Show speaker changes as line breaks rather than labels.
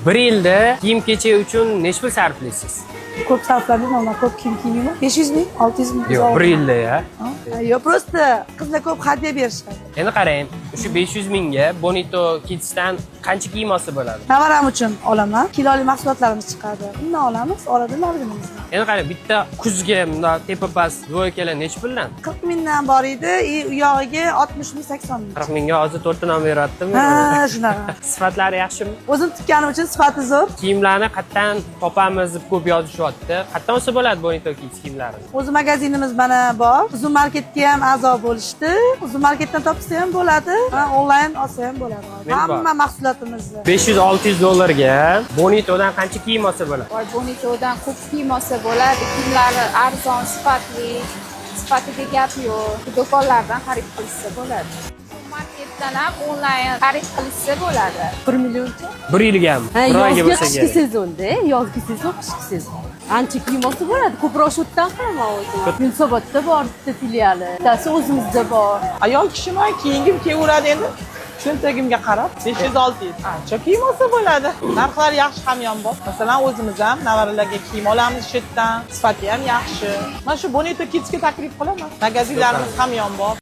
Bir yilda kiyim-kechak uchun necha pul sarflaysiz?
Ko'p sarfladim, men ko'p kiyim kiymayman. 500 ming, 600 ming.
Yo'q, bir yilda ya.
Yo'q, просто qizlar ko'p hadya berishadi.
Endi qarang, shu 500 mingga Bonito Kids'dan qancha kiyim olsa bo'ladi?
Navaram uchun olaman. Kiloli mahsulotlarimiz chiqadi. Undan olamiz, oradan olganimizdan.
Endi qarang, bitta kuzga bundoq tepa-past dvoykalar necha puldan?
40 mingdan bor edi, u yog'iga 60 ming, 80 ming.
40 mingga hozir 4 ta non beryaptimi?
Ha, shunaqa.
Sifatlari yaxshimi?
O'zim tikkanim uchun sifati zo'r.
Kiyimlarni qayerdan topamiz deb ko'p yozishyapti. Qayerdan olsa bo'ladi Bonito Kids kiyimlarini?
O'zi magazinimiz mana bor. Uzun marketga ham a'zo bo'lishdi. Uzun marketdan topsa ham bo'ladi, onlayn olsa ham bo'ladi. Hamma mahsulotimizni.
500-600 dollarga Bonitodan qancha kiyim olsa bo'ladi?
Voy, Bonitodan ko'p kiyim olsa bo'ladi. Kiyimlari arzon, sifatli, sifatiga gap yo'q. Do'konlardan xarid qilsa bo'ladi. Marketdan ham onlayn xarid qilsa bo'ladi.
1 millioncha.
Bir yilgami?
Ha,
Bir oyga
yozgi
bo'lsa
qishki
kerak.
sezonda, yozgi sezon, qishki sezon. Ancha kiyim olsa bo'ladi. Ko'proq shu yerdan qilaman o'zim. Yunusobodda bor bitta filiali. Bittasi o'zimizda bor.
Ayol kishiman, kiyingim kelaveradi endi. Cho'ntagimga qarab 500-600. Ancha kiyim olsa bo'ladi. Narxlar yaxshi hamyonbop. Masalan, o'zimiz ham navaralarga kiyim olamiz shu yerdan. Sifati ham yaxshi. Mana shu Bonito Kids'ga taklif qilaman. Magazinlarimiz hamyonbop.